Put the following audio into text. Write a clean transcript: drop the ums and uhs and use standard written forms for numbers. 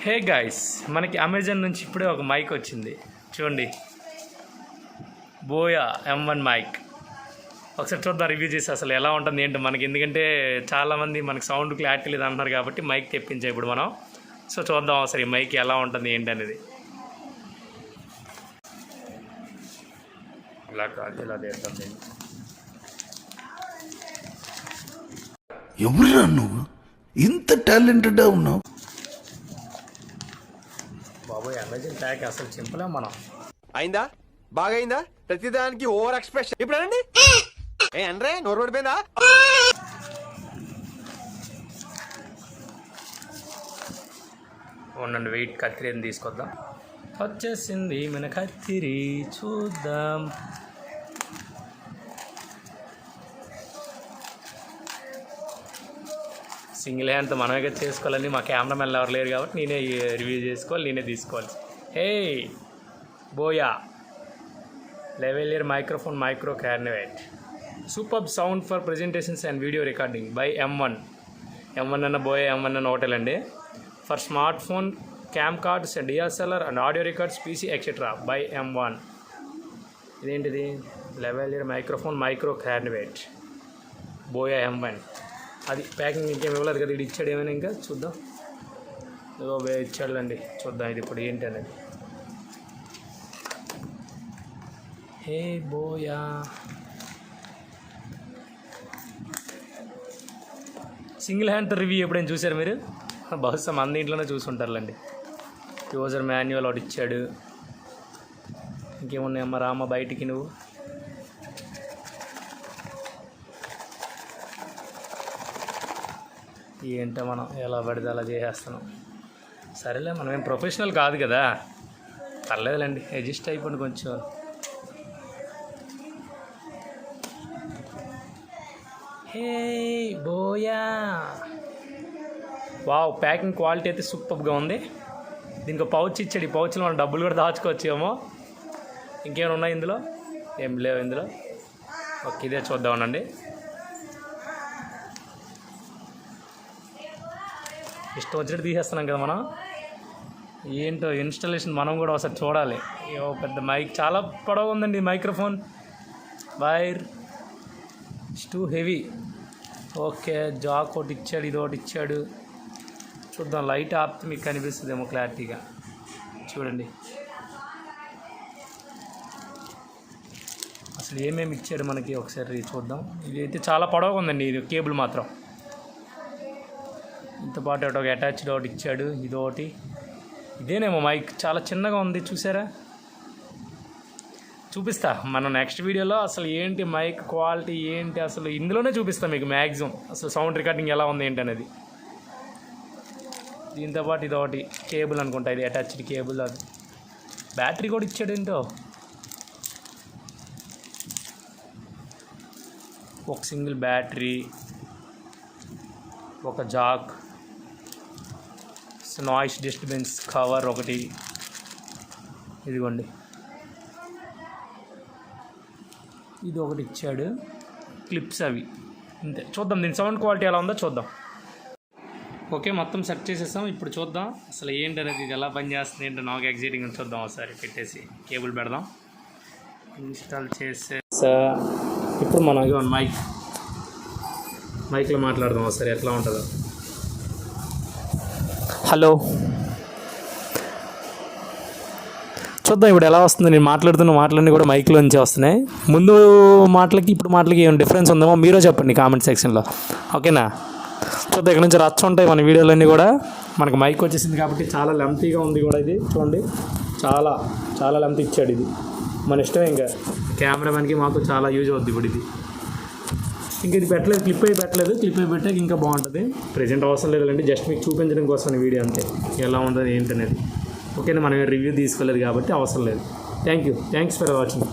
Hey guys, మనకి Amazon నుంచి ఇప్పుడే ఒక మైక్ వచ్చింది చూడండి. Boya M1 mike. ఒకసారి చూద్దాం రివ్యూ చేసి అసలు ఎలా ఉంటుంది ఏంటి మనకి. ఎందుకంటే చాలామంది మనకి సౌండ్ క్లారిటీ లేదు అంటున్నారు కాబట్టి మైక్ తెప్పించే ఇప్పుడు మనం. సో చూద్దాం ఒకసారి ఈ మైక్ ఎలా ఉంటుంది ఏంటి అనేది. ఇలా కాదు ఇలా చేద్దాం. ఎవరురా నువ్వు ఇంత టాలెంటెడ్గా ఉన్నావు? బాబోయ్, అమెజాన్ ప్యాక్ అసలు చింపలేం మనం. అయిందా? బాగా అయిందా? ప్రతిదానికి ఓవర్ ఎక్స్ప్రెషన్. ఇప్పుడు అనండి అంటే నోరు పడిపోయిందా? ఉండండి, వెయిట్ కత్తిరిని తీసుకొద్దాం. వచ్చేసింది మన కత్తిరి, చూద్దాం. సింగిల్ హ్యాండ్తో మనమే చేసుకోవాలని మా కెమెరామెన్ ఎవరు లేరు కాబట్టి నేనే రివ్యూ చేసుకోవాలి, నేనే తీసుకోవాలి. Hey Boya lavalier microphone micro కార్నివేట్, super sound for presentations and video recording by M1 అన్న బోయా M1 అన్న హోటల్ అండి. For smartphone, cam cards, DSLR and audio records, PC etcetera by M1. ఇదేంటిది? Lavalier microphone micro కార్నివేట్ Boya M1. అది packing ఇంకేం ఇవ్వలేదు కదా, ఇది ఇచ్చాడు ఏమైనా. ఇంకా చూద్దాం, ఏదో ఇచ్చాడులండి, చూద్దాం ఇది ఇప్పుడు ఏంటి అనేది. హే బోయా, సింగిల్ హ్యాండ్తో రివ్యూ ఎప్పుడైనా చూసారు మీరు? బహుశా మన ఇంట్లోనే చూసుంటారులేండి. యూజర్ మాన్యువల్ ఒకటి ఇచ్చాడు. ఇంకేమున్నాయమ్మా రామ్మ బయటికి నువ్వు. ఏంటో మనం ఎలా పడితే అలా చేసేస్తున్నాం. సరేలే, మనం ఏం ప్రొఫెషనల్ కాదు కదా, పర్లేదులేండి, అడ్జస్ట్ అయిపోండి కొంచెం. హే బోయా, వావ్, ప్యాకింగ్ క్వాలిటీ అయితే సూపర్గా ఉంది. దీనికి పౌచ్ ఇచ్చాడు, ఈ పౌచ్లో మనం డబ్బులు కూడా దాచుకోవచ్చేమో. ఇంకేమైనా ఉన్నాయి ఇందులో? ఏం లేవు ఇందులో. ఓకే, ఇదే చూద్దామనండి. ఇష్టం వచ్చినట్టు తీసేస్తున్నాం కదా మనం. ఏంటో ఇన్స్టాలేషన్ మనం కూడా ఒకసారి చూడాలి. పెద్ద మైక్ చాలా పొడవు ఉందండి microphone. Wire it's too heavy. Okay, Jack ఒకటి ఇచ్చాడు, ఇది ఒకటి ఇచ్చాడు. చూద్దాం, లైట్ ఆపితే మీకు కనిపిస్తుందేమో క్లారిటీగా. చూడండి అసలు ఏమేమి ఇచ్చాడు మనకి, ఒకసారి చూద్దాం. ఇది అయితే చాలా పొడవుగా ఉందండి, ఇది కేబుల్ మాత్రం. ఇంతపాటు ఒక అటాచ్డ్ ఒకటి ఇచ్చాడు, ఇదొకటి. ఇదేనేమో మైక్, చాలా చిన్నగా ఉంది చూసారా. చూపిస్తా మనం నెక్స్ట్ వీడియోలో అసలు ఏంటి మైక్ క్వాలిటీ ఏంటి అసలు ఇందులోనే చూపిస్తాం మీకు మ్యాక్సిమం. అసలు సౌండ్ రికార్డింగ్ ఎలా ఉంది ఏంటి అనేది. దీంతోపాటు ఇదొకటి కేబుల్ అనుకుంటా, ఇది అటాచ్డ్ కేబుల్. అది బ్యాటరీ కూడా ఇచ్చాడు ఏంటో. ఒక సింగిల్ బ్యాటరీ, ఒక జాక్, నాయిస్ డిస్టర్బెన్స్ కవర్ ఒకటి, ఇదిగోండి ఇది ఒకటి ఇచ్చాడు, క్లిప్స్ అవి అంతే. చూద్దాం దీని సౌండ్ క్వాలిటీ ఎలా ఉందో చూద్దాం. ఓకే, మొత్తం సెట్ చేసేస్తాం. ఇప్పుడు చూద్దాం అసలు ఏంటి అనేది, ఇది ఎలా పనిచేస్తుంది ఏంటో. నాకు ఎగ్జైటింగ్ అని చూద్దాం. ఒకసారి పెట్టేసి కేబుల్ పెడదాం, ఇన్స్టాల్ చేసేసా. ఇప్పుడు మనం ఇవ్వండి మైక్లో మాట్లాడదాం ఒకసారి ఎట్లా ఉంటుందో. హలో, చూద్దాం ఇప్పుడు ఎలా వస్తుంది. నేను మాట్లాడుతున్న మాటలన్నీ కూడా మైక్లో నుంచే వస్తున్నాయి. ముందు మాటలకి ఇప్పుడు మాటలకి ఏమైనా డిఫరెన్స్ ఉందేమో మీరే చెప్పండి కామెంట్ సెక్షన్లో. ఓకేనా? చూద్దాం, ఇక్కడ నుంచి రచ్చ ఉంటాయి మన వీడియోలన్నీ కూడా. మనకు మైక్ వచ్చేసింది కాబట్టి చాలా లెంతీగా ఉంది కూడా. ఇది చూడండి, చాలా చాలా లెంత్ ఇచ్చాడు. ఇది మన ఇష్టమే, ఇంకా కెమెరామెన్కి మాకు చాలా యూజ్ అవుద్ది ఇప్పుడు ఇది. ఇంక ఇది పెట్టలేదు, క్లిప్ అయి పెట్టలేదు. క్లిప్ అయి పెట్టాక ఇంకా బాగుంటుంది. ప్రెజెంట్ అవసరం లేదండి, జస్ట్ మీకు చూపించడం కోసం వీడియో అంతే, ఎలా ఉంటుంది ఏంటనేది. ఓకేనా? మనం రివ్యూ తీసుకోలేదు కాబట్టి అవసరం లేదు. Thanks for watching.